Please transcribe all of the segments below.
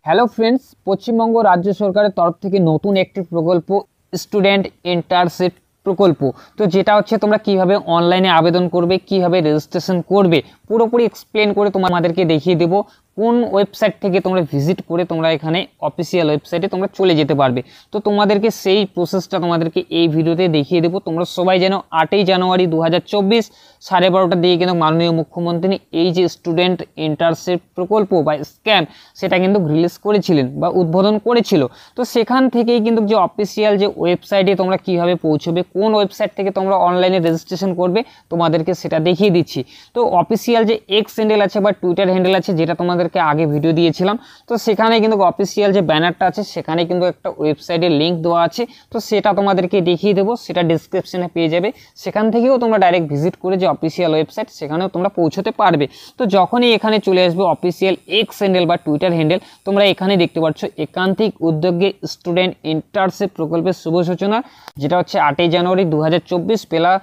Hello friends, Paschimbanga রাজ্য সরকারের তরফ থেকে নতুন একটি প্রকল্প স্টুডেন্ট ইন্টার্নশিপ প্রকল্প। তো যেটা হচ্ছে তোমরা কিভাবে অনলাইনে আবেদন করবে, কিভাবে রেজিস্ট্রেশন করবে, পুরোপুরি এক্সপ্লেন করে তোমাদেরকে দেখিয়ে দেবো। কোন ওয়েবসাইট থেকে তোমরা ভিজিট করে তোমরা এখানে অফিসিয়াল ওয়েবসাইটে তোমরা চলে যেতে পারবে। তো তোমাদেরকে সেই প্রসেসটা তোমাদেরকে এই ভিডিওতে দেখিয়ে দেবো। তোমরা সবাই যেন 8ই জানুয়ারি 2024 12:30 দিয়ে কিন্তু মাননীয় মুখ্যমন্ত্রী এই যে স্টুডেন্ট ইন্টার্নশিপ প্রকল্প বা স্ক্যাম সেটা কিন্তু রিলিজ করেছিলেন বা উদ্বোধন করেছিল। তো সেখান থেকেই কিন্তু যে অফিসিয়াল যে ওয়েবসাইটে তোমরা কিভাবে পৌঁছবে, কোন ওয়েবসাইট থেকে তোমরা অনলাইনে রেজিস্ট্রেশন করবে তোমাদেরকে সেটা দেখিয়ে দিচ্ছি। তো অফিসিয়াল যে এক্স হ্যান্ডেল আছে বা টুইটার হ্যান্ডেল আছে, যেটা তোমাদেরকে আগে ভিডিও দিয়েছিলাম, তো সেখানে কিন্তু অফিসিয়াল যে ব্যানারটা আছে সেখানে কিন্তু একটা ওয়েবসাইটের লিঙ্ক দেওয়া আছে। তো সেটা তোমাদেরকে দেখিয়ে দেবো, সেটা ডিসক্রিপশনে পেয়ে যাবে। সেখান থেকেও তোমরা ডাইরেক্ট ভিজিট করে যে অফিসিয়াল ওয়েবসাইট সেখানেও তোমরা পৌঁছতে পারবে। তো যখনই এখানে চলে আসবে অফিসিয়াল এক্স হ্যান্ডেল বা টুইটার হ্যান্ডেল, তোমরা এখানে দেখতে পাচ্ছ একান্তিক উদ্যোগে স্টুডেন্ট ইন্টার্নশিপ প্রকল্পের শুভ সূচনা, যেটা হচ্ছে 8ই জানুয়ারি 2024 বেলা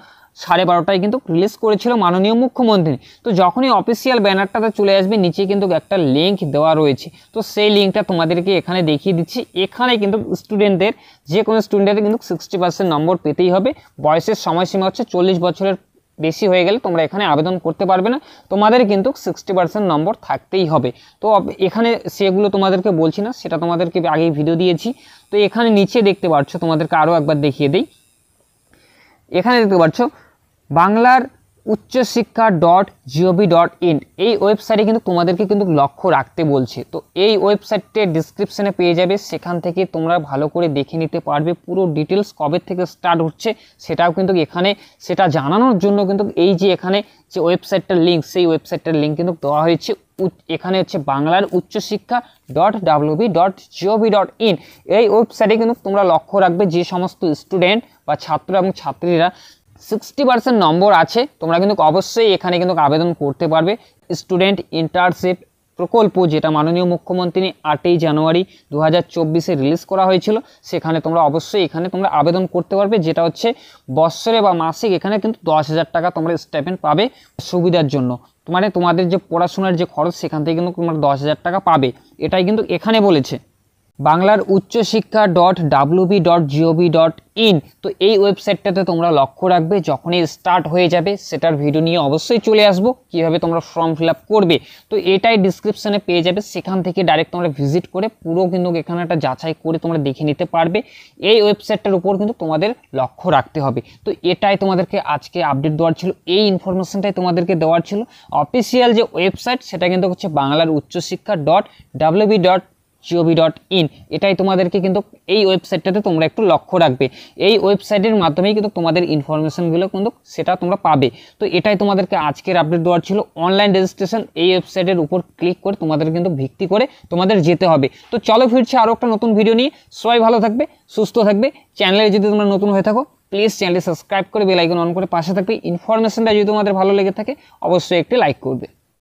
12:30টায় কিন্তু রিলিজ করেছিল মাননীয় মুখ্যমন্ত্রী। তো যখনই অফিসিয়াল ব্যানারটাতে চলে আসবে নিচে কিন্তু একটা লিঙ্ক দেওয়া রয়েছে। তো সেই লিঙ্কটা তোমাদেরকে এখানে দেখিয়ে দিচ্ছি। এখানে কিন্তু স্টুডেন্টদের, যে কোনো স্টুডেন্টের কিন্তু 60% নম্বর পেতেই হবে। বয়সের সময়সীমা হচ্ছে 40 বছরের বেশি হয়ে গেলে তোমরা এখানে আবেদন করতে পারবে না, তোমাদের কিন্তু 60% নম্বর থাকতেই হবে। তো এখানে সেগুলো তোমাদেরকে বলছি না, সেটা তোমাদেরকে আগেই ভিডিও দিয়েছি। তো এখানে নিচে দেখতে পাচ্ছ, তোমাদেরকে আরও একবার দেখিয়ে দিই। এখানে দেখতে পাচ্ছ বাংলার uccshikha.gov.in, এই ওয়েবসাইটে কিন্তু তোমাদেরকে কিন্তু লক্ষ্য রাখতে বলছে। তো এই ওয়েবসাইটের ডিসক্রিপশনে পেয়ে যাবে, সেখান থেকে তোমরা ভালো করে দেখে নিতে পারবে পুরো ডিটেলস, কবে থেকে স্টার্ট হচ্ছে সেটাও কিন্তু এখানে সেটা জানানোর জন্য কিন্তু এই যে এখানে যে ওয়েবসাইটটার লিঙ্ক, সেই ওয়েবসাইটটার লিঙ্ক কিন্তু দেওয়া হয়েছে। এখানে হচ্ছে বাংলার uccshikha.wb.gov.in, এই ওয়েবসাইটে কিন্তু তোমরা লক্ষ্য রাখবে যে সমস্ত স্টুডেন্ট বা ছাত্র এবং ছাত্রীরা 60% নম্বর আছে, তোমরা কিন্তু অবশ্যই এখানে কিন্তু আবেদন করতে পারবে। স্টুডেন্ট ইন্টার্নশিপ প্রকল্প যেটা মাননীয় মুখ্যমন্ত্রী 8ই জানুয়ারি 2024 রিলিজ করা হয়েছিল, সেখানে তোমরা অবশ্যই এখানে তোমরা আবেদন করতে পারবে। যেটা হচ্ছে বৎসরে বা মাসিক এখানে কিন্তু 10,000 টাকা তোমরা স্টাইপেন্ড পাবে সুবিধার জন্য। মানে তোমাদের যে পড়াশোনার যে খরচ সেখান থেকে কিন্তু তোমরা 10,000 টাকা পাবে, এটাই কিন্তু এখানে বলেছে। বাংলার uccshikha.wb.gov.in, তো এই ওয়েবসাইটটাতে তোমরা লক্ষ্য রাখবে। যখনই স্টার্ট হয়ে যাবে সেটার ভিডিও নিয়ে অবশ্যই চলে আসবো, কীভাবে তোমরা ফর্ম ফিল আপ করবে। তো এটাই ডিসক্রিপশনে পেয়ে যাবে, সেখান থেকে ডাইরেক্ট তোমরা ভিজিট করে পুরো কিন্তু এখানে একটা যাচাই করে তোমরা দেখে নিতে পারবে। এই ওয়েবসাইটটার উপর কিন্তু তোমাদের লক্ষ্য রাখতে হবে। তো এটাই তোমাদেরকে আজকে আপডেট দেওয়ার ছিল, এই ইনফরমেশনটাই তোমাদেরকে দেওয়ার ছিল। অফিসিয়াল যে ওয়েবসাইট সেটা কিন্তু হচ্ছে বাংলার uccshikha.wb.gov.in, এটাই তোমাদেরকে কিন্তু এই ওয়েবসাইটটাতে তোমরা একটু লক্ষ্য রাখবে। এই ওয়েবসাইটের মাধ্যমেই কিন্তু তোমাদের ইনফরমেশনগুলো কিন্তু সেটা তোমরা পাবে। তো এটাই তোমাদেরকে আজকের আপডেট দেওয়ার ছিল। অনলাইন রেজিস্ট্রেশন এই ওয়েবসাইটের উপর ক্লিক করে তোমাদের কিন্তু ভিত্তি করে তোমাদের যেতে হবে। তো চলো ফিরছি আরও একটা নতুন ভিডিও নিয়ে। সবাই ভালো থাকবে, সুস্থ থাকবে। চ্যানেলে যদি তোমরা নতুন হয়ে থাকো প্লিজ চ্যানেলটি সাবস্ক্রাইব করে বেল আইকন অন করে পাশে থাকবে। ইনফরমেশনটা যদি তোমাদের ভালো লেগে থাকে অবশ্যই একটি লাইক করবে।